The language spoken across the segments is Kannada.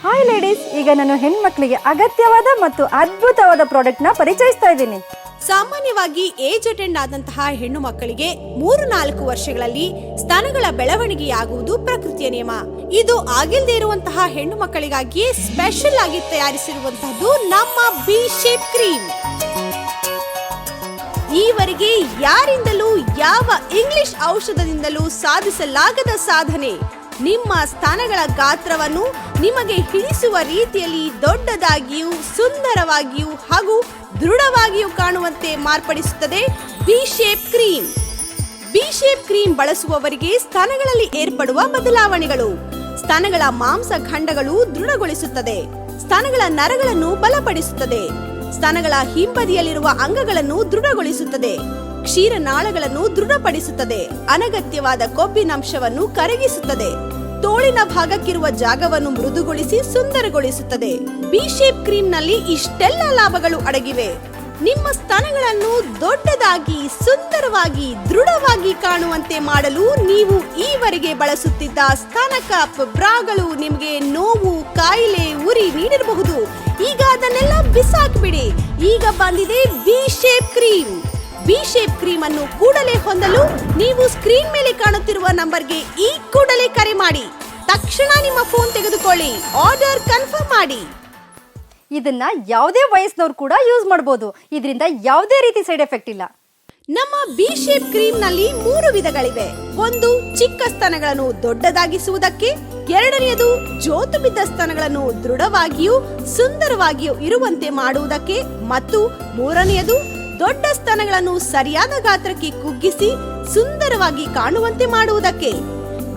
ಹಾಯ್ ಲೇಡೀಸ್, ಈಗ ನಾನು ಹೆಣ್ಮಕ್ಳಿಗೆ ಅಗತ್ಯವಾದ ಮತ್ತು ಅದ್ಭುತವಾದ ಪ್ರಾಡಕ್ಟ್ ನ ಪರಿಚಯಿಸ್ತಾ ಇದ್ದೀನಿ. ಸಾಮಾನ್ಯವಾಗಿ ಏಜ್ ಅಟೆಂಡ್ ಆದಂತಹ ಹೆಣ್ಣು ಮಕ್ಕಳಿಗೆ 3-4 ವರ್ಷಗಳಲ್ಲಿ ಸ್ತನಗಳ ಬೆಳವಣಿಗೆಯಾಗುವುದು ಪ್ರಕೃತಿಯ ನಿಯಮ. ಇದು ಆಗಿಲ್ಲದೆ ಇರುವಂತಹ ಹೆಣ್ಣು ಮಕ್ಕಳಿಗಾಗಿಯೇ ಸ್ಪೆಷಲ್ ಆಗಿ ತಯಾರಿಸಿರುವಂತಹದ್ದು ನಮ್ಮ ಬಿ ಶೇಪ್ ಕ್ರೀಮ್. ಈವರೆಗೆ ಯಾರಿಂದಲೂ ಯಾವ ಇಂಗ್ಲಿಷ್ ಔಷಧದಿಂದಲೂ ಸಾಧಿಸಲಾಗದ ಸಾಧನೆ. ನಿಮ್ಮ ಸ್ತನಗಳ ಗಾತ್ರವನ್ನು ನಿಮಗೆ ಹಿಡಿಸುವ ರೀತಿಯಲ್ಲಿ ದೊಡ್ಡದಾಗಿಯೂ ಸುಂದರವಾಗಿಯೂ ಹಾಗೂ ದೃಢವಾಗಿಯೂ ಕಾಣುವಂತೆ ಮಾರ್ಪಡಿಸುತ್ತದೆ B shape cream. B shape cream ಬಳಸುವವರಿಗೆ ಸ್ತನಗಳಲ್ಲಿ ಏರ್ಪಡುವ ಬದಲಾವಣೆಗಳು ಸ್ತನಗಳ ಮಾಂಸ ಖಂಡಗಳು ದೃಢಗೊಳಿಸುತ್ತದೆ, ಸ್ತನಗಳ ನರಗಳನ್ನು ಬಲಪಡಿಸುತ್ತದೆ, ಸ್ತನಗಳ ಹಿಂಬದಿಯಲ್ಲಿರುವ ಅಂಗಗಳನ್ನು ದೃಢಗೊಳಿಸುತ್ತದೆ, ಕ್ಷೀರನಾಳಗಳನ್ನು ದೃಢಪಡಿಸುತ್ತದೆ, ಅನಗತ್ಯವಾದ ಕೊಬ್ಬಿನಂಶವನ್ನು ಕರಗಿಸುತ್ತದೆ, ತೋಳಿನ ಭಾಗಕ್ಕಿರುವ ಜಾಗವನ್ನು ಮೃದುಗೊಳಿಸಿ ಸುಂದರಗೊಳಿಸುತ್ತದೆ. ಬಿ ಶೇಪ್ ಕ್ರೀಮ್ ನಲ್ಲಿ ಇಷ್ಟೆಲ್ಲ ಲಾಭಗಳು ಅಡಗಿವೆ. ನಿಮ್ಮ ಸ್ತನಗಳನ್ನು ದೊಡ್ಡದಾಗಿ, ಸುಂದರವಾಗಿ, ದೃಢವಾಗಿ ಕಾಣುವಂತೆ ಮಾಡಲು ನೀವು ಈವರೆಗೆ ಬಳಸುತ್ತಿದ್ದ ಸ್ತನ ಕಪ್, ಬ್ರಾಗಳು ನಿಮಗೆ ನೋವು, ಕಾಯಿಲೆ, ಉರಿ ನೀಡಿರಬಹುದು. ಈಗ ಅದನ್ನೆಲ್ಲ ಬಿಸಾಕ್ಬಿಡಿ. ಈಗ ಬಂದಿದೆ B shape cream. B shape cream ಅನ್ನು ಕೂಡಲೇ ಹೊಂದಲು ನೀವು ಸ್ಕ್ರೀನ್ ಮೇಲೆ ಕಾಣುತ್ತಿರುವ ನಂಬರ್ಗೆ ಈ ಕೂಡಲೇ ಕರೆ ಮಾಡಿ. ತಕ್ಷಣ ನಿಮ್ಮ ಫೋನ್ ತೆಗೆದುಕೊಳ್ಳಿ, ಆರ್ಡರ್ ಕನ್ಫರ್ಮ್ ಮಾಡಿ. ಇದನ್ನ ಯಾವುದೇ ವಯಸ್ಸಿನವರು ಕೂಡ ಯೂಸ್ ಮಾಡಬಹುದು. ಇದರಿಂದ ಯಾವುದೇ ರೀತಿ ಸೈಡ್ ಎಫೆಕ್ಟ್ ಇಲ್ಲ. ನಮ್ಮ ಬಿ ಶೇಪ್ ಕ್ರೀಮ್ ನಲ್ಲಿ 3 ವಿಧಗಳಿವೆ. ಒಂದು, ಚಿಕ್ಕ ಸ್ತನಗಳನ್ನು ದೊಡ್ಡದಾಗಿಸುವುದಕ್ಕೆ. ಎರಡನೆಯದು, ಜೋತು ಬಿದ್ದ ಸ್ತನಗಳನ್ನು ದೃಢವಾಗಿಯೂ ಸುಂದರವಾಗಿಯೂ ಇರುವಂತೆ ಮಾಡುವುದಕ್ಕೆ. ಮತ್ತು ಮೂರನೆಯದು, ದೊಡ್ಡ ಸ್ತನಗಳನ್ನು ಸರಿಯಾದ ಗಾತ್ರಕ್ಕೆ ಕುಗ್ಗಿಸಿ ಸುಂದರವಾಗಿ ಕಾಣುವಂತೆ ಮಾಡುವುದಕ್ಕೆ.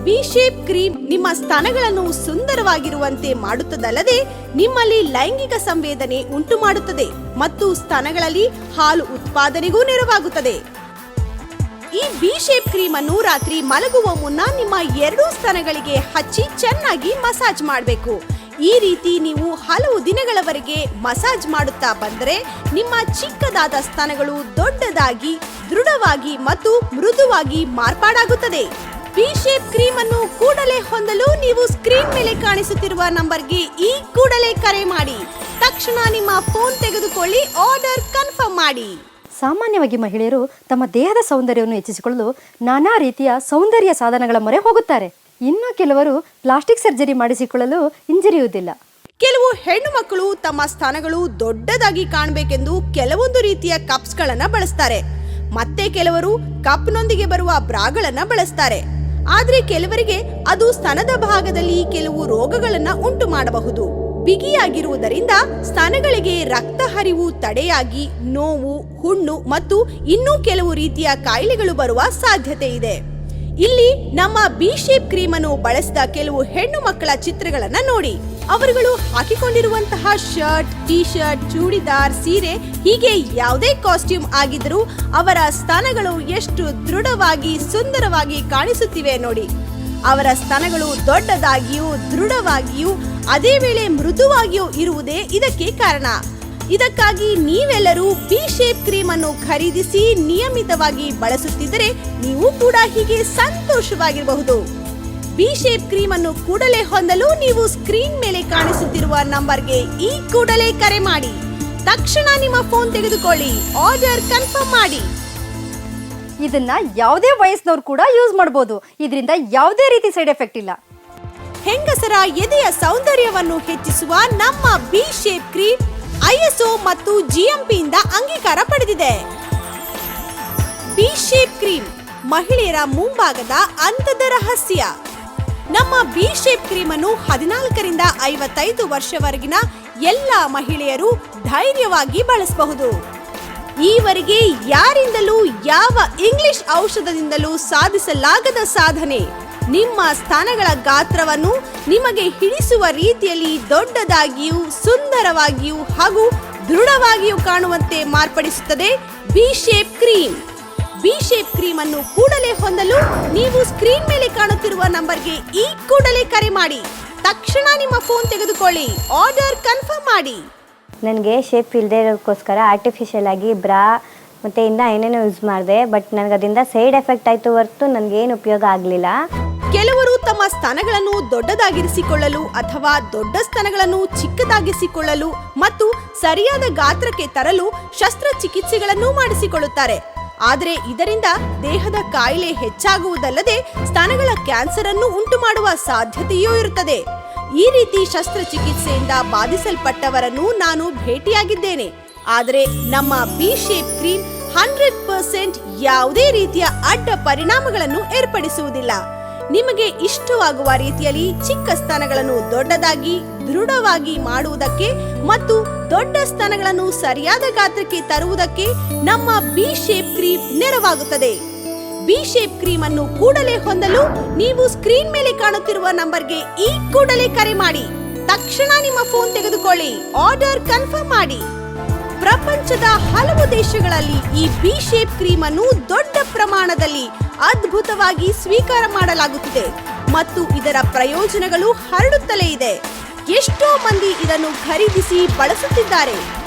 ಬಿ ಶೇಪ್ ಕ್ರೀಮ್ ನಿಮ್ಮ ಸ್ತನಗಳನ್ನು ಸುಂದರವಾಗಿರುವಂತೆ ಮಾಡುತ್ತದಲ್ಲದೆ ನಿಮ್ಮಲ್ಲಿ ಲೈಂಗಿಕ ಸಂವೇದನೆ ಉಂಟು ಮಾಡುತ್ತದೆ ಮತ್ತು ಸ್ತನಗಳಲ್ಲಿ ಹಾಲು ಉತ್ಪಾದನೆಗೂ ನೆರವಾಗುತ್ತದೆ. ಈ ಬಿ ಶೇಪ್ ಕ್ರೀಮ್ ಅನ್ನು ರಾತ್ರಿ ಮಲಗುವ ಮುನ್ನ ನಿಮ್ಮ 2 ಸ್ತನಗಳಿಗೆ ಹಚ್ಚಿ ಚೆನ್ನಾಗಿ ಮಸಾಜ್ ಮಾಡಬೇಕು. ಈ ರೀತಿ ನೀವು ಹಲವು ದಿನಗಳವರೆಗೆ ಮಸಾಜ್ ಮಾಡುತ್ತಾ ಬಂದರೆ ನಿಮ್ಮ ಚಿಕ್ಕದಾದ ಸ್ತನಗಳು ದೊಡ್ಡದಾಗಿ, ದೃಢವಾಗಿ ಮತ್ತು ಮೃದುವಾಗಿ ಮಾರ್ಪಾಡಾಗುತ್ತದೆ. ಬಿ ಶೇಪ್ ಕ್ರೀಮ್ ಅನ್ನು ಕೂಡಲೇ ಹೊಂದಲು ನೀವು ಸ್ಕ್ರೀನ್ ಮೇಲೆ ಕಾಣಿಸುತ್ತಿರುವ ನಂಬರ್ಗೆ ಈ ಕೂಡಲೇ ಕರೆ ಮಾಡಿ. ತಕ್ಷಣ ನಿಮ್ಮ ಫೋನ್ ತೆಗೆದುಕೊಳ್ಳಿ, ಆರ್ಡರ್ ಕನ್ಫರ್ಮ್ ಮಾಡಿ. ಸಾಮಾನ್ಯವಾಗಿ ಮಹಿಳೆಯರು ತಮ್ಮ ದೇಹದ ಸೌಂದರ್ಯವನ್ನು ಹೆಚ್ಚಿಸಿಕೊಳ್ಳಲು ನಾನಾ ರೀತಿಯ ಸೌಂದರ್ಯ ಸಾಧನಗಳ ಮೊರೆ ಹೋಗುತ್ತಾರೆ. ಇನ್ನು ಕೆಲವರು ಪ್ಲಾಸ್ಟಿಕ್ ಸರ್ಜರಿ ಮಾಡಿಸಿಕೊಳ್ಳಲು ಹಿಂಜರಿಯುವುದಿಲ್ಲ. ಕೆಲವು ಹೆಣ್ಣು ಮಕ್ಕಳು ತಮ್ಮ ಸ್ತನಗಳು ದೊಡ್ಡದಾಗಿ ಕಾಣಬೇಕೆಂದು ಕೆಲವೊಂದು ರೀತಿಯ ಕಪ್ಸ್ ಗಳನ್ನ ಬಳಸ್ತಾರೆ. ಮತ್ತೆ ಕೆಲವರು ಕಪ್ನೊಂದಿಗೆ ಬರುವ ಬ್ರಾಗಳನ್ನ ಬಳಸ್ತಾರೆ. ಆದ್ರೆ ಕೆಲವರಿಗೆ ಅದು ಸ್ತನದ ಭಾಗದಲ್ಲಿ ಕೆಲವು ರೋಗಗಳನ್ನ ಉಂಟು ಮಾಡಬಹುದು. ಬಿಗಿಯಾಗಿರುವುದರಿಂದ ಸ್ತನಗಳಿಗೆ ರಕ್ತ ಹರಿವು ತಡೆಯಾಗಿ ನೋವು, ಹುಣ್ಣು ಮತ್ತು ಇನ್ನೂ ಕೆಲವು ರೀತಿಯ ಕಾಯಿಲೆಗಳು ಬರುವ ಸಾಧ್ಯತೆ ಇದೆ. ಇಲ್ಲಿ ನಮ್ಮ ಬಿ ಶೇಪ್ ಕ್ರೀಮ್ ಅನ್ನು ಬಳಸಿದ ಕೆಲವು ಹೆಣ್ಣು ಮಕ್ಕಳ ಚಿತ್ರಗಳನ್ನ ನೋಡಿ. ಅವರುಗಳು ಹಾಕಿಕೊಂಡಿರುವಂತಹ ಶರ್ಟ್, ಟಿ ಶರ್ಟ್, ಚೂಡಿದಾರ್, ಸೀರೆ ಹೀಗೆ ಯಾವುದೇ ಕಾಸ್ಟ್ಯೂಮ್ ಆಗಿದ್ರೂ ಅವರ ಸ್ತನಗಳು ಎಷ್ಟು ದೃಢವಾಗಿ, ಸುಂದರವಾಗಿ ಕಾಣಿಸುತ್ತಿವೆ ನೋಡಿ. ಅವರ ಸ್ತನಗಳು ದೊಡ್ಡದಾಗಿಯೂ, ದೃಢವಾಗಿಯೂ, ಅದೇ ವೇಳೆ ಮೃದುವಾಗಿಯೂ ಇರುವುದೇ ಇದಕ್ಕೆ ಕಾರಣ. ಇದಕ್ಕಾಗಿ ನೀವೆಲ್ಲರೂ ಬಿ ಶೇಪ್ ಕ್ರೀಮ್ ಅನ್ನು ಖರೀದಿಸಿ ನಿಯಮಿತವಾಗಿ ಬಳಸುತ್ತಿದ್ದರೆ ನೀವು ಕೂಡ ಹೀಗೆ ಸಂತೋಷವಾಗಿರಬಹುದು. ಬಿ ಶೇಪ್ ಕ್ರೀಮ್ ಅನ್ನು ಕೂಡಲೇ ಹೊಂದಲು ನೀವು ಸ್ಕ್ರೀನ್ ಮೇಲೆ ಕಾಣಿಸುತ್ತಿರುವ ನಂಬರ್ಗೆ ಈ ಕೂಡಲೇ ಕರೆ ಮಾಡಿ. ತಕ್ಷಣ ನಿಮ್ಮ ಫೋನ್ ತೆಗೆದುಕೊಳ್ಳಿ, ಆರ್ಡರ್ ಕನ್ಫರ್ಮ್ ಮಾಡಿ. ಇದನ್ನ ಯಾವುದೇ ವಯಸ್ಸಿನವರು ಕೂಡ ಯೂಸ್ ಮಾಡಬಹುದು. ಇದರಿಂದ ಯಾವುದೇ ರೀತಿ ಸೈಡ್ ಎಫೆಕ್ಟ್ ಇಲ್ಲ. ಹೆಂಗಸರ ಎದೆಯ ಸೌಂದರ್ಯವನ್ನು ಹೆಚ್ಚಿಸುವ ನಮ್ಮ ಬಿ ಶೇಪ್ ಕ್ರೀಮ್ ISO ಮತ್ತು GMP ಇಂದ ಅಂಗೀಕಾರ ಪಡೆದಿದೆ. ಬಿ ಶೇಪ್ ಕ್ರೀಮ್ ಮಹಿಳೆಯರ ಮುಂಭಾಗದ ಅಂತದ ರಹಸ್ಯ. ನಮ್ಮ ಬಿ ಶೇಪ್ ಕ್ರೀಮ್ ಅನ್ನು 14ರಿಂದ 55 ವರ್ಷವರೆಗಿನ ಎಲ್ಲ ಮಹಿಳೆಯರು ಧೈರ್ಯವಾಗಿ ಬಳಸಬಹುದು. ಈವರೆಗೆ ಯಾರಿಂದಲೂ ಯಾವ ಇಂಗ್ಲಿಷ್ ಔಷಧದಿಂದಲೂ ಸಾಧಿಸಲಾಗದ ಸಾಧನೆ. ನಿಮ್ಮ ಸ್ತನಗಳ ಗಾತ್ರವನ್ನು ನಿಮಗೆ ಹಿಡಿಸುವ ರೀತಿಯಲ್ಲಿ ದೊಡ್ಡದಾಗಿಯೂ, ಸುಂದರವಾಗಿಯೂ ಹಾಗೂ ದೃಢವಾಗಿಯೂ ಕಾಣುವಂತೆ ಮಾರ್ಪಡಿಸುತ್ತದೆ B shape cream. B shape cream ಅನ್ನು ಕೂಡಲೇ ಹೊಂದಲು ನೀವು ಸ್ಕ್ರೀನ್ ಮೇಲೆ ಕಾಣುತ್ತಿರುವ ನಂಬರ್ಗೆ ಈ ಕೂಡಲೇ ಕರೆ ಮಾಡಿ. ತಕ್ಷಣ ನಿಮ್ಮ ಫೋನ್ ತೆಗೆದುಕೊಳ್ಳಿ, ಆರ್ಡರ್ ಕನ್ಫರ್ಮ್ ಮಾಡಿ. ನನಗೆ ಶೇಪ್ ಇಲ್ಲದೆ ಇರೋದಕ್ಕೋಸ್ಕರ ಆರ್ಟಿಫಿಷಿಯಲ್ ಆಗಿ ಬ್ರಾ ಮತ್ತು ಇನ್ನೂ ಏನೇನೋ ಯೂಸ್ ಮಾಡಿದೆ. ಬಟ್ ನನಗೆ ಅದರಿಂದ ಸೈಡ್ ಎಫೆಕ್ಟ್ ಆಯಿತು ಹೊರತು ನನಗೇನು ಉಪಯೋಗ ಆಗಲಿಲ್ಲ. ಕೆಲವರು ತಮ್ಮ ಸ್ತನಗಳನ್ನು ದೊಡ್ಡದಾಗಿರಿಸಿಕೊಳ್ಳಲು ಅಥವಾ ದೊಡ್ಡ ಸ್ತನಗಳನ್ನು ಚಿಕ್ಕದಾಗಿಸಿಕೊಳ್ಳಲು ಮತ್ತು ಸರಿಯಾದ ಗಾತ್ರಕ್ಕೆ ತರಲು ಶಸ್ತ್ರಚಿಕಿತ್ಸೆಗಳನ್ನು ಮಾಡಿಸಿಕೊಳ್ಳುತ್ತಾರೆ. ಆದರೆ ಇದರಿಂದ ದೇಹದ ಕಾಯಿಲೆ ಹೆಚ್ಚಾಗುವುದಲ್ಲದೆ ಸ್ತನಗಳ ಕ್ಯಾನ್ಸರ್ ಅನ್ನು ಉಂಟು ಮಾಡುವ ಸಾಧ್ಯತೆಯೂ ಇರುತ್ತದೆ. ಈ ರೀತಿ ಶಸ್ತ್ರಚಿಕಿತ್ಸೆಯಿಂದ ಬಾಧಿಸಲ್ಪಟ್ಟವರನ್ನು ನಾನು ಭೇಟಿಯಾಗಿದ್ದೇನೆ. ಆದರೆ ನಮ್ಮ ಬಿ ಶೇಪ್ ಕ್ರೀಮ್ 100% ಯಾವುದೇ ರೀತಿಯ ಅಡ್ಡ ಪರಿಣಾಮಗಳನ್ನು ಏರ್ಪಡಿಸುವುದಿಲ್ಲ. ನಿಮಗೆ ಇಷ್ಟವಾಗುವ ರೀತಿಯಲ್ಲಿ ಚಿಕ್ಕ ಸ್ತನಗಳನ್ನು ದೊಡ್ಡದಾಗಿ ದೃಢವಾಗಿ ಮಾಡುವುದಕ್ಕೆ ಮತ್ತು ದೊಡ್ಡ ಸ್ತನಗಳನ್ನು ಸರಿಯಾದ ಗಾತ್ರಕ್ಕೆ ತರುವುದಕ್ಕೆ ನಮ್ಮ ಬಿ ಶೇಪ್ ಕ್ರೀಮ್ ನೆರವಾಗುತ್ತದೆ. ಬಿ ಶೇಪ್ ಕ್ರೀಮ್ ಅನ್ನು ಕೂಡಲೇ ಹೊಂದಲು ನೀವು ಸ್ಕ್ರೀನ್ ಮೇಲೆ ಕಾಣುತ್ತಿರುವ ನಂಬರ್ಗೆ ಈ ಕೂಡಲೇ ಕರೆ ಮಾಡಿ. ತಕ್ಷಣ ನಿಮ್ಮ ಫೋನ್ ತೆಗೆದುಕೊಳ್ಳಿ, ಆರ್ಡರ್ ಕನ್ಫರ್ಮ್ ಮಾಡಿ. ಪ್ರಪಂಚದ ಹಲವು ದೇಶಗಳಲ್ಲಿ ಈ ಬಿ ಶೇಪ್ ಕ್ರೀಮ್ ಅನ್ನು ದೊಡ್ಡ ಪ್ರಮಾಣದಲ್ಲಿ ಅದ್ಭುತವಾಗಿ ಸ್ವೀಕಾರ ಮಾಡಲಾಗುತ್ತಿದೆ ಮತ್ತು ಇದರ ಪ್ರಯೋಜನಗಳು ಹರಡುತ್ತಲೇ ಇದೆ. ಎಷ್ಟೋ ಮಂದಿ ಇದನ್ನು ಖರೀದಿಸಿ ಬಳಸುತ್ತಿದ್ದಾರೆ.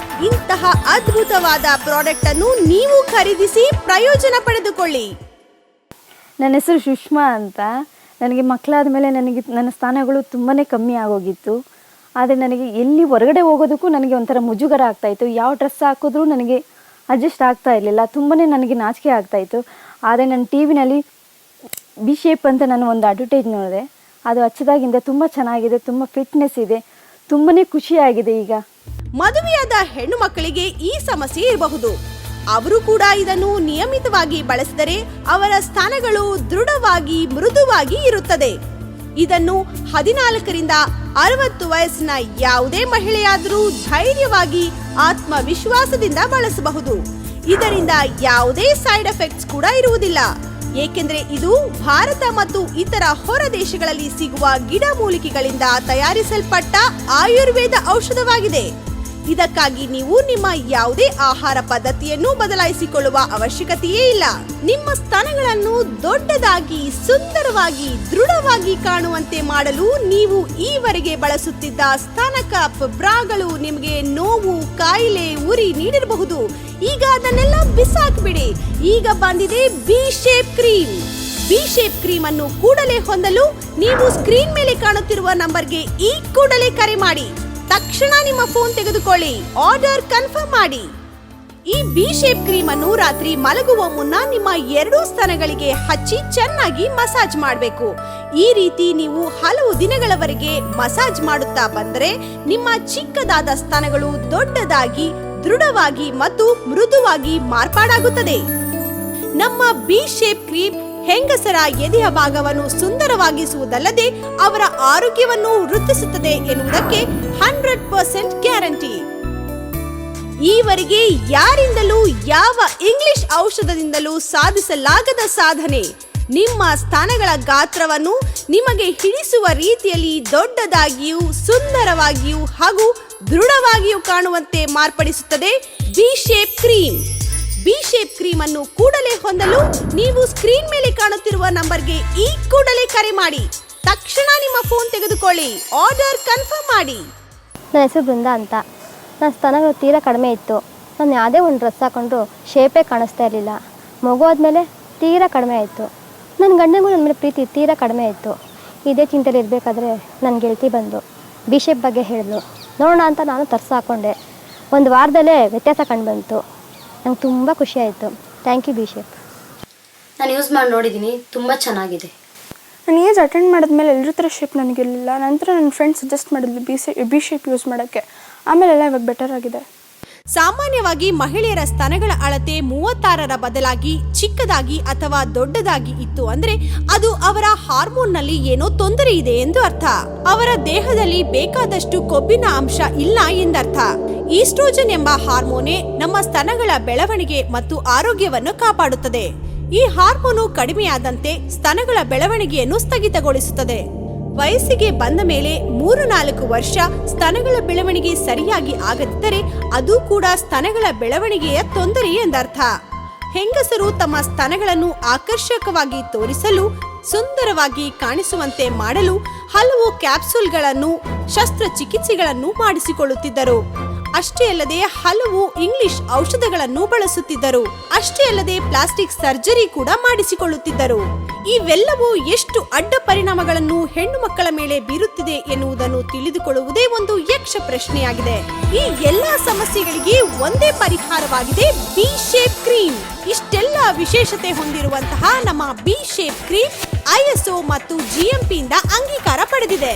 ಇಂತಹ ಅದ್ಭುತವಾದ ಪ್ರಾಡಕ್ಟ್ ಅನ್ನು ನೀವು ಖರೀದಿಸಿ ಪ್ರಯೋಜನ ಪಡೆದುಕೊಳ್ಳಿ. ನನ್ನ ಹೆಸರು ಸುಷ್ಮಾ ಅಂತ. ನನಗೆ ಮಕ್ಕಳಾದ ಮೇಲೆ ನನ್ನ ಸ್ಥಾನಗಳು ತುಂಬಾ ಕಮ್ಮಿ ಆಗೋಗಿತ್ತು. ಆದರೆ ನನಗೆ ಎಲ್ಲಿ ಹೊರಗಡೆ ಹೋಗೋದಕ್ಕೂ ನನಗೆ ಒಂಥರ ಮುಜುಗರ ಆಗ್ತಾಯಿತ್ತು. ಯಾವ ಡ್ರೆಸ್ ಹಾಕಿದ್ರೂ ನನಗೆ ಅಡ್ಜಸ್ಟ್ ಆಗ್ತಾ ಇರಲಿಲ್ಲ. ತುಂಬಾ ನನಗೆ ನಾಚಿಕೆ ಆಗ್ತಾಯಿತ್ತು. ಆದರೆ ನಾನು ಟಿ ವಿನಲ್ಲಿ ಬಿ ಶೇಪ್ ಅಂತ ನಾನು ಒಂದು ಅಡ್ವರ್ಟೈಸ್ ನೋಡಿದೆ. ಅದು ಹಚ್ಚಿದಾಗಿಂದ ತುಂಬ ಚೆನ್ನಾಗಿದೆ, ತುಂಬ ಫಿಟ್ನೆಸ್ ಇದೆ, ತುಂಬಾ ಖುಷಿಯಾಗಿದೆ. ಈಗ ಮದುವೆಯಾದ ಹೆಣ್ಣು ಮಕ್ಕಳಿಗೆ ಈ ಸಮಸ್ಯೆ ಇರಬಹುದು. ಅವರು ಕೂಡ ಇದನ್ನು ನಿಯಮಿತವಾಗಿ ಬಳಸಿದರೆ ಅವರ ಸ್ಥಾನಗಳು ದೃಢವಾಗಿ ಮೃದುವಾಗಿ ಇರುತ್ತದೆ. ಇದನ್ನು 14ರಿಂದ 60 ವಯಸ್ಸಿನ ಯಾವುದೇ ಮಹಿಳೆಯಾದರೂ ಧೈರ್ಯವಾಗಿ ಆತ್ಮವಿಶ್ವಾಸದಿಂದ ಬಳಸಬಹುದು. ಇದರಿಂದ ಯಾವುದೇ ಸೈಡ್ ಎಫೆಕ್ಟ್ಸ್ ಕೂಡ ಇರುವುದಿಲ್ಲ, ಏಕೆಂದರೆ ಇದು ಭಾರತ ಮತ್ತು ಇತರ ಹೊರ ದೇಶಗಳಲ್ಲಿ ಸಿಗುವ ಗಿಡಮೂಲಿಕೆಗಳಿಂದ ತಯಾರಿಸಲ್ಪಟ್ಟ ಆಯುರ್ವೇದ ಔಷಧವಾಗಿದೆ. ಇದಕ್ಕಾಗಿ ನೀವು ನಿಮ್ಮ ಯಾವುದೇ ಆಹಾರ ಪದ್ಧತಿಯನ್ನು ಬದಲಾಯಿಸಿಕೊಳ್ಳುವ ಅವಶ್ಯಕತೆಯೇ ಇಲ್ಲ. ನಿಮ್ಮ ಸ್ತನಗಳನ್ನು ದೊಡ್ಡದಾಗಿ, ಸುಂದರವಾಗಿ, ದೃಢವಾಗಿ ಕಾಣುವಂತೆ ಮಾಡಲು ನೀವು ಈವರೆಗೆ ಬಳಸುತ್ತಿದ್ದ ಸ್ತನ ಕಪ್, ಬ್ರಾಗಳು ನಿಮಗೆ ನೋವು, ಕಾಯಿಲೆ, ಉರಿ ನೀಡಿರಬಹುದು. ಈಗ ಅದನ್ನೆಲ್ಲ ಬಿಸಾಕ್ಬಿಡಿ. ಈಗ ಬಂದಿದೆ B shape cream. B shape cream ಅನ್ನು ಕೂಡಲೇ ಹೊಂದಲು ನೀವು ಸ್ಕ್ರೀನ್ ಮೇಲೆ ಕಾಣುತ್ತಿರುವ ನಂಬರ್ಗೆ ಈ ಕೂಡಲೇ ಕರೆ ಮಾಡಿ. ತಕ್ಷಣ ನಿಮ್ಮ ಫೋನ್ ತೆಗೆದುಕೊಳ್ಳಿ, ಆರ್ಡರ್ ಕನ್ಫರ್ಮ್ ಮಾಡಿ. ಈ ಬಿ ಶೇಪ್ ಕ್ರೀಮ್ ಅನ್ನು ರಾತ್ರಿ ಮಲಗುವ ಮುನ್ನ ನಿಮ್ಮ 2 ಸ್ತನಗಳಿಗೆ ಹಚ್ಚಿ ಚೆನ್ನಾಗಿ ಮಸಾಜ್ ಮಾಡಬೇಕು. ಈ ರೀತಿ ನೀವು ಹಲವು ದಿನಗಳವರೆಗೆ ಮಸಾಜ್ ಮಾಡುತ್ತಾ ಬಂದರೆ ನಿಮ್ಮ ಚಿಕ್ಕದಾದ ಸ್ತನಗಳು ದೊಡ್ಡದಾಗಿ, ದೃಢವಾಗಿ ಮತ್ತು ಮೃದುವಾಗಿ ಮಾರ್ಪಾಡಾಗುತ್ತದೆ. ನಮ್ಮ ಬಿ ಶೇಪ್ ಕ್ರೀಮ್ ಹೆಂಗಸರ ಎದೆಯ ಭಾಗವನ್ನು ಸುಂದರವಾಗಿಸುವುದಲ್ಲದೆ ಅವರ ಆರೋಗ್ಯವನ್ನು ವೃದ್ಧಿಸುತ್ತದೆ ಎನ್ನುವುದಕ್ಕೆ 100% ಗ್ಯಾರಂಟಿ. ಈವರೆಗೆ ಯಾರಿಂದಲೂ ಯಾವ ಇಂಗ್ಲಿಷ್ ಔಷಧದಿಂದಲೂ ಸಾಧಿಸಲಾಗದ ಸಾಧನೆ. ನಿಮ್ಮ ಸ್ತನಗಳ ಗಾತ್ರವನ್ನು ನಿಮಗೆ ಹಿಡಿಸುವ ರೀತಿಯಲ್ಲಿ ದೊಡ್ಡದಾಗಿಯೂ, ಸುಂದರವಾಗಿಯೂ ಹಾಗೂ ದೃಢವಾಗಿಯೂ ಕಾಣುವಂತೆ ಮಾರ್ಪಡಿಸುತ್ತದೆ B shape cream. B shape cream ಅನ್ನು ಕೂಡಲೇ ಹೊಂದಲು ನೀವು ಸ್ಕ್ರೀನ್ ಮೇಲೆ ಕಾಣುತ್ತಿರುವ ನಂಬರ್ಗೆ ಈ ಕೂಡಲೇ ಕರೆ ಮಾಡಿ. ತಕ್ಷಣ ನಿಮ್ಮ ಫೋನ್ ತೆಗೆದುಕೊಳ್ಳಿ, ಆರ್ಡರ್ ಕನ್ಫರ್ಮ್ ಮಾಡಿ. ನನ್ನ ಹೆಸರು ಬೃಂದ ಅಂತ. ನನ್ನ ಸ್ತನಗಳು ತೀರಾ ಕಡಿಮೆ ಇತ್ತು. ನಾನು ಯಾವುದೇ ಒಂದು ಡ್ರೆಸ್ ಹಾಕೊಂಡ್ರು ಶೇಪೇ ಕಾಣಿಸ್ತಾ ಇರಲಿಲ್ಲ. ಮಗು ಆದಮೇಲೆ ತೀರಾ ಕಡಿಮೆ ಆಯಿತು. ನನ್ನ ಗಂಡನಿಗೂ ನನ್ನ ಮೇಲೆ ಪ್ರೀತಿ ತೀರಾ ಕಡಿಮೆ ಇತ್ತು. ಇದೇ ಚಿಂತೆಯಲ್ಲಿ ಇರಬೇಕಾದ್ರೆ ನನ್ನ ಗೆಳತಿ ಬಂದು ಬಿ ಶೇಪ್ ಬಗ್ಗೆ ಹೇಳಿದ್ಲು. ನೋಡೋಣ ಅಂತ ನಾನು ತರ್ಸಿ ಹಾಕ್ಕೊಂಡೆ. ಒಂದು ವಾರದಲ್ಲೇ ವ್ಯತ್ಯಾಸ ಕಂಡುಬಂತು. ನಂಗೆ ತುಂಬ ಖುಷಿ ಆಯಿತು. Thank you B shape. ನಾನು ಯೂಸ್ ಮಾಡಿ ನೋಡಿದ್ದೀನಿ, ತುಂಬ ಚೆನ್ನಾಗಿದೆ. ನಾನು ಏಜ್ ಅಟೆಂಡ್ ಮಾಡಿದ್ಮೇಲೆ ಎಲ್ಲರ ಥರ ಶೇಪ್ ನನಗಿರಲಿಲ್ಲ. ನಂತರ ನನ್ನ ಫ್ರೆಂಡ್ ಸಜೆಸ್ಟ್ ಮಾಡಿದ್ವಿ ಬಿ ಶೇಪ್ ಯೂಸ್ ಮಾಡೋಕ್ಕೆ. ಆಮೇಲೆಲ್ಲ ಇವಾಗ ಬೆಟರ್ ಆಗಿದೆ. ಸಾಮಾನ್ಯವಾಗಿ ಮಹಿಳೆಯರ ಸ್ತನಗಳ ಅಳತೆ 36ರ ಬದಲಾಗಿ ಚಿಕ್ಕದಾಗಿ ಅಥವಾ ದೊಡ್ಡದಾಗಿ ಇತ್ತು ಅಂದ್ರೆ ಅದು ಅವರ ಹಾರ್ಮೋನ್ನಲ್ಲಿ ಏನೋ ತೊಂದರೆ ಇದೆ ಎಂದು ಅರ್ಥ. ಅವರ ದೇಹದಲ್ಲಿ ಬೇಕಾದಷ್ಟು ಕೊಬ್ಬಿನ ಅಂಶ ಇಲ್ಲ ಎಂದರ್ಥ. ಈಸ್ಟ್ರೋಜನ್ ಎಂಬ ಹಾರ್ಮೋನೇ ನಮ್ಮ ಸ್ತನಗಳ ಬೆಳವಣಿಗೆ ಮತ್ತು ಆರೋಗ್ಯವನ್ನು ಕಾಪಾಡುತ್ತದೆ. ಈ ಹಾರ್ಮೋನು ಕಡಿಮೆಯಾದಂತೆ ಸ್ತನಗಳ ಬೆಳವಣಿಗೆಯನ್ನು ಸ್ಥಗಿತಗೊಳಿಸುತ್ತದೆ. ವಯಸ್ಸಿಗೆ ಬಂದ ಮೇಲೆ 3-4 ವರ್ಷ ಸ್ತನಗಳ ಬೆಳವಣಿಗೆ ಸರಿಯಾಗಿ ಆಗದಿದ್ದರೆ ಅದು ಕೂಡ ಸ್ತನಗಳ ಬೆಳವಣಿಗೆಯ ತೊಂದರೆ ಎಂದರ್ಥ. ಹೆಂಗಸರು ತಮ್ಮ ಸ್ತನಗಳನ್ನು ಆಕರ್ಷಕವಾಗಿ ತೋರಿಸಲು, ಸುಂದರವಾಗಿ ಕಾಣಿಸುವಂತೆ ಮಾಡಲು ಹಲವು ಕ್ಯಾಪ್ಸೂಲ್ಗಳನ್ನು, ಶಸ್ತ್ರಚಿಕಿತ್ಸೆಗಳನ್ನು ಮಾಡಿಸಿಕೊಳ್ಳುತ್ತಿದ್ದರು. ಅಷ್ಟೇ ಅಲ್ಲದೆ ಹಲವು ಇಂಗ್ಲಿಷ್ ಔಷಧಗಳನ್ನು ಬಳಸುತ್ತಿದ್ದರು. ಅಷ್ಟೇ ಅಲ್ಲದೆ ಪ್ಲಾಸ್ಟಿಕ್ ಸರ್ಜರಿ ಕೂಡ ಮಾಡಿಸಿಕೊಳ್ಳುತ್ತಿದ್ದರು. ಇವೆಲ್ಲವೂ ಎಷ್ಟು ಅಡ್ಡ ಪರಿಣಾಮಗಳನ್ನು ಹೆಣ್ಣು ಮಕ್ಕಳ ಮೇಲೆ ಬೀರುತ್ತಿದೆ ಎನ್ನುವುದನ್ನು ತಿಳಿದುಕೊಳ್ಳುವುದೇ ಒಂದು ಯಕ್ಷ ಪ್ರಶ್ನೆಯಾಗಿದೆ. ಈ ಎಲ್ಲಾ ಸಮಸ್ಯೆಗಳಿಗೆ ಒಂದೇ ಪರಿಹಾರವಾಗಿದೆ ಬಿ ಶೇಪ್ ಕ್ರೀಮ್. ಇಷ್ಟೆಲ್ಲ ವಿಶೇಷತೆ ಹೊಂದಿರುವಂತಹ ನಮ್ಮ ಬಿ ಶೇಪ್ ಕ್ರೀಮ್ ISO ಮತ್ತು GMP ಇಂದ ಅಂಗೀಕಾರ ಪಡೆದಿದೆ.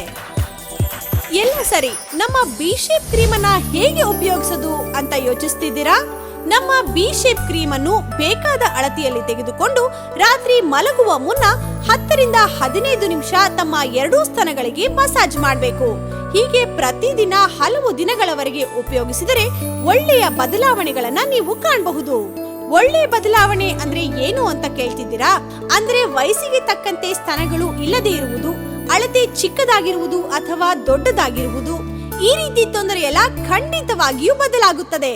ಎಲ್ಲ ಸರಿ, ನಮ್ಮ ಬಿ ಶೇಪ್ ಕ್ರೀಮ್ ಅನ್ನ ಹೇಗೆ ಉಪಯೋಗಿಸೋದು ಅಂತ ಯೋಚಿಸ್ತಿದ್ದೀರಾ? ನಮ್ಮ ಬಿ ಶೇಪ್ ಕ್ರೀಮ್ ಅನ್ನು ಬೇಕಾದ ಅಳತೆಯಲ್ಲಿ ತೆಗೆದುಕೊಂಡು ರಾತ್ರಿ ಮಲಗುವ ಮುನ್ನ 10 ರಿಂದ 15 ನಿಮಿಷ ತಮ್ಮ ಎರಡೂ ಸ್ತನಗಳಿಗೆ ಮಸಾಜ್ ಮಾಡಬೇಕು. ಹೀಗೆ ಪ್ರತಿದಿನ ಹಲವು ದಿನಗಳವರೆಗೆ ಉಪಯೋಗಿಸಿದರೆ ಒಳ್ಳೆಯ ಬದಲಾವಣೆಗಳನ್ನ ನೀವು ಕಾಣಬಹುದು. ಒಳ್ಳೆಯ ಬದಲಾವಣೆ ಅಂದ್ರೆ ಏನು ಅಂತ ಕೇಳ್ತಿದ್ದೀರಾ? ಅಂದ್ರೆ ವಯಸ್ಸಿಗೆ ತಕ್ಕಂತೆ ಸ್ತನಗಳು ಇಲ್ಲದೆ ಇರುವುದು, ಅಳತೆ ಚಿಕ್ಕದಾಗಿರುವುದು ಅಥವಾ ದೊಡ್ಡದಾಗಿರುವುದು, ಈ ರೀತಿ ತೊಂದರೆ ಎಲ್ಲ ಖಂಡಿತವಾಗಿಯೂ ಬದಲಾಗುತ್ತದೆ.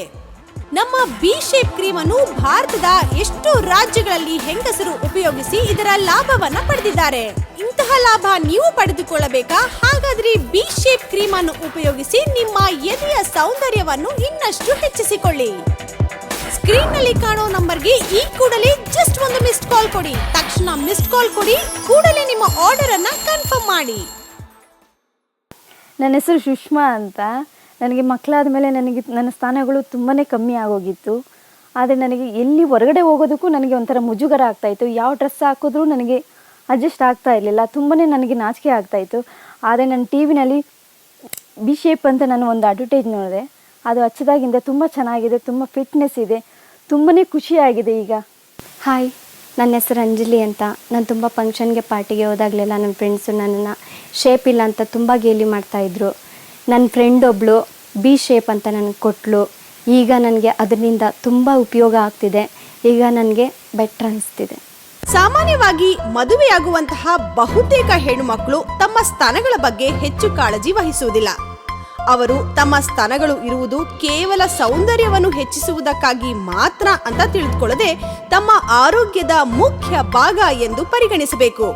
ನಮ್ಮ ಬಿ ಶೇಪ್ ಕ್ರೀಮ್ ಅನ್ನು ಭಾರತದ ಎಷ್ಟೋ ರಾಜ್ಯಗಳಲ್ಲಿ ಹೆಂಗಸರು ಉಪಯೋಗಿಸಿ ಇದರ ಲಾಭವನ್ನ ಪಡೆದಿದ್ದಾರೆ. ಇಂತಹ ಲಾಭ ನೀವು ಪಡೆದುಕೊಳ್ಳಬೇಕಾ? ಹಾಗಾದ್ರೆ ಬಿ ಶೇಪ್ ಕ್ರೀಮ್ ಅನ್ನು ಉಪಯೋಗಿಸಿ ನಿಮ್ಮ ಎದೆಯ ಸೌಂದರ್ಯವನ್ನು ಇನ್ನಷ್ಟು ಹೆಚ್ಚಿಸಿಕೊಳ್ಳಿ. ಸ್ಕ್ರೀನ್ ನಲ್ಲಿ ಕಾಣೋ ನಂಬರ್ಗೆ ಈ ಕೂಡಲೇ ಜಸ್ಟ್ ಒಂದು ಮಿಸ್ಡ್ ಕಾಲ್ ಕೊಡಿ. ತಕ್ಷಣ ಮಿಸ್ಡ್ ಕಾಲ್ ಕೊಡಿ, ಕೂಡಲೇ ನಿಮ್ಮ ಆರ್ಡರ್ ಅನ್ನ ಕನ್ಫರ್ಮ್ ಮಾಡಿ. ನನ್ನ ಹೆಸರು ಸುಷ್ಮಾ ಅಂತ. ನನಗೆ ಮಕ್ಕಳಾದ ಮೇಲೆ ನನ್ನ ಸ್ಥಾನಗಳು ತುಂಬಾ ಕಮ್ಮಿ ಆಗೋಗಿತ್ತು. ಆದರೆ ನನಗೆ ಎಲ್ಲಿ ಹೊರಗಡೆ ಹೋಗೋದಕ್ಕೂ ನನಗೆ ಒಂಥರ ಮುಜುಗರ ಆಗ್ತಾಯಿತ್ತು. ಯಾವ ಡ್ರೆಸ್ ಹಾಕಿದ್ರೂ ನನಗೆ ಅಡ್ಜಸ್ಟ್ ಆಗ್ತಾ ಇರಲಿಲ್ಲ. ತುಂಬಾ ನನಗೆ ನಾಚಿಕೆ ಆಗ್ತಾಯಿತ್ತು. ಆದರೆ ನಾನು TVನಲ್ಲಿ ಬಿ ಶೇಪ್ ಅಂತ ನಾನು ಒಂದು ಅಡ್ವರ್ಟೈಸ್ ನೋಡಿದೆ. ಅದು ಹಚ್ಚದಾಗಿಂದ ತುಂಬ ಚೆನ್ನಾಗಿದೆ, ತುಂಬ ಫಿಟ್ನೆಸ್ ಇದೆ, ತುಂಬಾ ಖುಷಿಯಾಗಿದೆ ಈಗ. ಹಾಯ್, ನನ್ನ ಹೆಸರು ಅಂಜಲಿ ಅಂತ. ನಾನು ತುಂಬ ಫಂಕ್ಷನ್ಗೆ ಪಾರ್ಟಿಗೆ ಹೋದಾಗಲೆಲ್ಲ ನನ್ನ ಫ್ರೆಂಡ್ಸು ನನ್ನನ್ನು ಶೇಪ್ ಇಲ್ಲ ಅಂತ ತುಂಬ ಗೇಲಿ ಮಾಡ್ತಾಯಿದ್ರು. ನನ್ನ ಫ್ರೆಂಡ್ ಒಬ್ಬಳು ಬಿ ಶೇಪ್ ಅಂತ ನನಗೆ ಕೊಟ್ಟಳು. ಈಗ ನನಗೆ ಅದರಿಂದ ತುಂಬ ಉಪಯೋಗ ಆಗ್ತಿದೆ. ಈಗ ನನಗೆ ಬೆಟರ್ ಅನಿಸ್ತಿದೆ. ಸಾಮಾನ್ಯವಾಗಿ ಮದುವೆಯಾಗುವಂತಹ ಬಹುತೇಕ ಹೆಣ್ಣು ಮಕ್ಕಳು ತಮ್ಮ ಸ್ತನಗಳ ಬಗ್ಗೆ ಹೆಚ್ಚು ಕಾಳಜಿ ವಹಿಸುವುದಿಲ್ಲ. ಅವರು ತಮ್ಮ ಸ್ತನಗಳು ಇರುವುದು ಕೇವಲ ಸೌಂದರ್ಯವನ್ನು ಹೆಚ್ಚಿಸುವುದಕ್ಕಾಗಿ ಮಾತ್ರ ಅಂತ ತಿಳಿದುಕೊಳ್ಳದೆ ತಮ್ಮ ಆರೋಗ್ಯದ ಮುಖ್ಯ ಭಾಗ ಎಂದು ಪರಿಗಣಿಸಬೇಕು.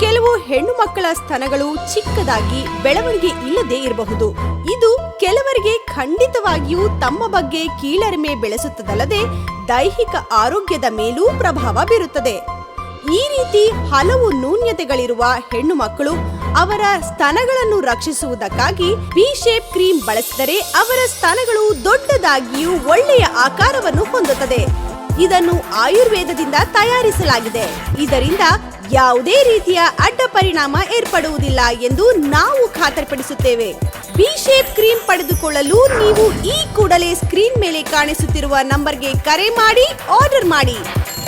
ಕೆಲವು ಹೆಣ್ಣು ಮಕ್ಕಳ ಸ್ತನಗಳು ಚಿಕ್ಕದಾಗಿ ಬೆಳವಣಿಗೆ ಇಲ್ಲದೆ ಇರಬಹುದು. ಇದು ಕೆಲವರಿಗೆ ಖಂಡಿತವಾಗಿಯೂ ತಮ್ಮ ಬಗ್ಗೆ ಕೀಳರಿಮೆ ಬೆಳೆಸುತ್ತದಲ್ಲದೆ ದೈಹಿಕ ಆರೋಗ್ಯದ ಮೇಲೂ ಪ್ರಭಾವ ಬೀರುತ್ತದೆ. ಈ ರೀತಿ ಹಲವು ನ್ಯೂನ್ಯತೆಗಳಿರುವ ಹೆಣ್ಣು ಮಕ್ಕಳು ಅವರ ಸ್ತನಗಳನ್ನು ರಕ್ಷಿಸುವುದಕ್ಕಾಗಿ ಬಿ ಶೇಪ್ ಕ್ರೀಮ್ ಬಳಸಿದರೆ ಅವರ ಸ್ತನಗಳು ದೊಡ್ಡದಾಗಿಯೂ ಒಳ್ಳೆಯ ಆಕಾರವನ್ನು ಹೊಂದುತ್ತದೆ. ಇದನ್ನು ಆಯುರ್ವೇದದಿಂದ ತಯಾರಿಸಲಾಗಿದೆ. ಇದರಿಂದ ಯಾವುದೇ ರೀತಿಯ ಅಡ್ಡ ಪರಿಣಾಮ ಏರ್ಪಡುವುದಿಲ್ಲ ಎಂದು ನಾವು ಖಾತರಿಪಡಿಸುತ್ತೇವೆ. ಬಿ ಶೇಪ್ ಕ್ರೀಮ್ ಪಡೆದುಕೊಳ್ಳಲು ನೀವು ಈ ಕೂಡಲೇ ಸ್ಕ್ರೀನ್ ಮೇಲೆ ಕಾಣಿಸುತ್ತಿರುವ ನಂಬರ್ಗೆ ಕರೆ ಮಾಡಿ ಆರ್ಡರ್ ಮಾಡಿ.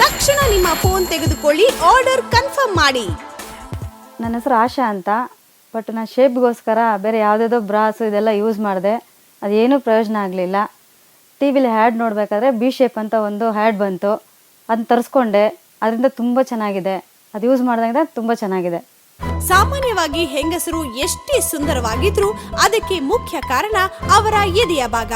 ತಕ್ಷಣ ನಿಮ್ಮ ಫೋನ್ ತೆಗೆದುಕೊಳ್ಳಿ, ಆರ್ಡರ್ ಕನ್ಫರ್ಮ್ ಮಾಡಿ. ನನ್ನ ಹೆಸರು ಆಶಾ ಅಂತ. ಬಟ್ ನಾನು ಶೇಪ್ಗೋಸ್ಕರ ಬೇರೆ ಯಾವುದಾದೋ ಬ್ರಾಸು ಇದೆಲ್ಲ ಯೂಸ್ ಮಾಡಿದೆ. ಅದೇನೂ ಪ್ರಯೋಜನ ಆಗಲಿಲ್ಲ. TVಲಿ ಹ್ಯಾಡ್ ನೋಡಬೇಕಾದ್ರೆ ಬಿ ಶೇಪ್ ಅಂತ ಒಂದು ಹ್ಯಾಡ್ ಬಂತು. ಅದನ್ನ ತರಿಸ್ಕೊಂಡೆ. ಅದರಿಂದ ತುಂಬ ಚೆನ್ನಾಗಿದೆ. ಅದು ಯೂಸ್ ಮಾಡಿದಾಗ ತುಂಬ ಚೆನ್ನಾಗಿದೆ. ಸಾಮಾನ್ಯವಾಗಿ ಹೆಂಗಸರು ಎಷ್ಟೇ ಸುಂದರವಾಗಿದ್ರೂ ಅದಕ್ಕೆ ಮುಖ್ಯ ಕಾರಣ ಅವರ ಎದೆಯ ಭಾಗ.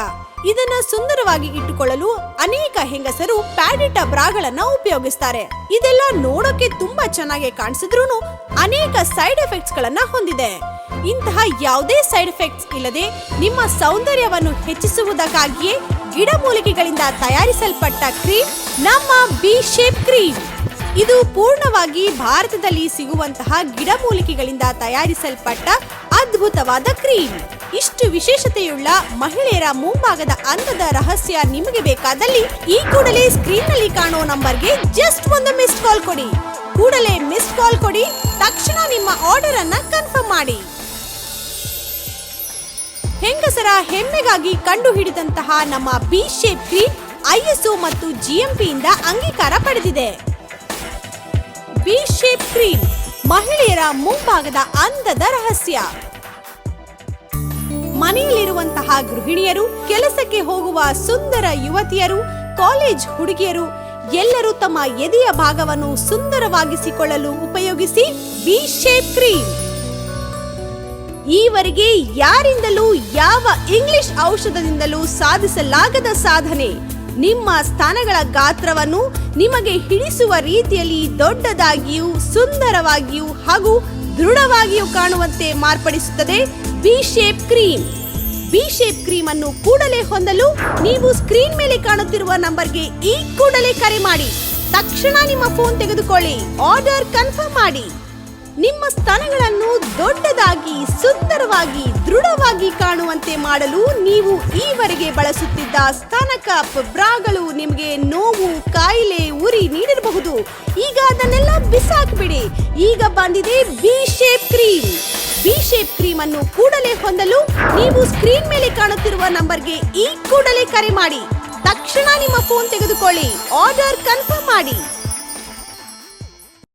ಇದನ್ನ ಸುಂದರವಾಗಿ ಇಟ್ಟುಕೊಳ್ಳಲು ಅನೇಕ ಹೆಂಗಸರು ಪ್ಯಾಡೆಡ್ ಬ್ರಾಗಳನ್ನ ಉಪಯೋಗಿಸ್ತಾರೆ. ಇದೆಲ್ಲ ನೋಡೋಕೆ ತುಂಬಾ ಚೆನ್ನಾಗಿ ಕಾಣಿಸಿದ್ರೂ ಅನೇಕ ಸೈಡ್ ಎಫೆಕ್ಟ್ಸ್ ಗಳನ್ನ ಹೊಂದಿದೆ. ಇಂತಹ ಯಾವುದೇ ಸೈಡ್ ಎಫೆಕ್ಟ್ಸ್ ಇಲ್ಲದೆ ನಿಮ್ಮ ಸೌಂದರ್ಯವನ್ನು ಹೆಚ್ಚಿಸುವುದಕ್ಕಾಗಿಯೇ ಗಿಡಮೂಲಿಕೆಗಳಿಂದ ತಯಾರಿಸಲ್ಪಟ್ಟ ಕ್ರೀಮ್ ನಮ್ಮ ಬಿ ಶೇಪ್ ಕ್ರೀಮ್. ಇದು ಪೂರ್ಣವಾಗಿ ಭಾರತದಲ್ಲಿ ಸಿಗುವಂತಹ ಗಿಡಮೂಲಿಕೆಗಳಿಂದ ತಯಾರಿಸಲ್ಪಟ್ಟ ಅದ್ಭುತವಾದ ಕ್ರೀಮ್. ಇಷ್ಟು ವಿಶೇಷತೆಯುಳ್ಳ ಮಹಿಳೆಯರ ಮುಂಭಾಗದ ಅಂದದ ರಹಸ್ಯ ನಿಮಗೆ ಬೇಕಾದಲ್ಲಿ ಈ ಕೂಡಲೇ ಸ್ಕ್ರೀನ್ ನಲ್ಲಿ ಕಾಣೋ ನಂಬರ್ಗೆ ಜಸ್ಟ್ ಒಂದು ಮಿಸ್ಡ್ ಕಾಲ್ ಕೊಡಿ. ಕೂಡಲೇ ಮಿಸ್ಡ್ ಕಾಲ್ ಕೊಡಿ, ತಕ್ಷಣ ನಿಮ್ಮ ಆರ್ಡರ್ ಅನ್ನ ಕನ್ಫರ್ಮ್ ಮಾಡಿ. ಹೆಂಗಸರ ಹೆಮ್ಮೆಗಾಗಿ ಕಂಡುಹಿಡಿದಂತಹ ನಮ್ಮ ಬಿ ಶೇಪ್ ಕ್ರೀಮ್ ISO ಮತ್ತು GMP ಇಂದ ಅಂಗೀಕಾರ ಪಡೆದಿದೆ. ಬಿ ಶೇಪ್ ಕ್ರೀಮ್ ಮಹಿಳೆಯರ ಮುಂಭಾಗದ ಅಂದದ ರಹಸ್ಯ. ಮನೆಯಲ್ಲಿರುವಂತಹ ಗೃಹಿಣಿಯರು, ಕೆಲಸಕ್ಕೆ ಹೋಗುವ ಸುಂದರ ಯುವತಿಯರು, ಕಾಲೇಜ್ ಹುಡುಗಿಯರು ಎಲ್ಲರೂ ತಮ್ಮ ಎದೆಯ ಭಾಗವನ್ನು ಸುಂದರವಾಗಿಸಿಕೊಳ್ಳಲು ಉಪಯೋಗಿಸಿ ಬಿ ಶೇಪ್ ಕ್ರೀಮ್. ಈವರೆಗೆ ಯಾರಿಂದಲೂ ಯಾವ ಇಂಗ್ಲಿಷ್ ಔಷಧದಿಂದಲೂ ಸಾಧಿಸಲಾಗದ ಸಾಧನೆ. ನಿಮ್ಮ ಸ್ತನಗಳ ಗಾತ್ರವನ್ನು ನಿಮಗೆ ಹಿಡಿಸುವ ರೀತಿಯಲ್ಲಿ ದೊಡ್ಡದಾಗಿಯೂ ಸುಂದರವಾಗಿಯೂ ಹಾಗೂ ದೃಢವಾಗಿಯೂ ಕಾಣುವಂತೆ ಮಾರ್ಪಡಿಸುತ್ತದೆ B shape cream. B shape cream ಅನ್ನು ಕೂಡಲೇ ಹೊಂದಲು ನೀವು ಸ್ಕ್ರೀನ್ ಮೇಲೆ ಕಾಣುತ್ತಿರುವ ನಂಬರ್ಗೆ ಈ ಕೂಡಲೇ ಕರೆ ಮಾಡಿ. ತಕ್ಷಣ ನಿಮ್ಮ ಫೋನ್ ತೆಗೆದುಕೊಳ್ಳಿ, ಆರ್ಡರ್ ಕನ್ಫರ್ಮ್ ಮಾಡಿ. ನಿಮ್ಮ ಸ್ತನಗಳನ್ನು ದೊಡ್ಡದಾಗಿ, ಸುಂದರವಾಗಿ, ದೃಢವಾಗಿ ಕಾಣುವಂತೆ ಮಾಡಲು ನೀವು ಈವರೆಗೆ ಬಳಸುತ್ತಿದ್ದ ಸ್ತನ ಕಪ್ ಬ್ರಾಗಳು ನಿಮಗೆ ನೋವು, ಕಾಯಿಲೆ, ಉರಿ ನೀಡಿರಬಹುದು. ಈಗ ಅದನ್ನೆಲ್ಲ ಬಿಸಾಕ್ಬಿಡಿ. ಈಗ ಬಂದಿದೆ B shape cream. B shape cream ಅನ್ನು ಕೂಡಲೇ ಹೊಂದಲು ನೀವು ಸ್ಕ್ರೀನ್ ಮೇಲೆ ಕಾಣುತ್ತಿರುವ ನಂಬರ್ಗೆ ಈ ಕೂಡಲೇ ಕರೆ ಮಾಡಿ. ತಕ್ಷಣ ನಿಮ್ಮ ಫೋನ್ ತೆಗೆದುಕೊಳ್ಳಿ, ಆರ್ಡರ್ ಕನ್ಫರ್ಮ್ ಮಾಡಿ.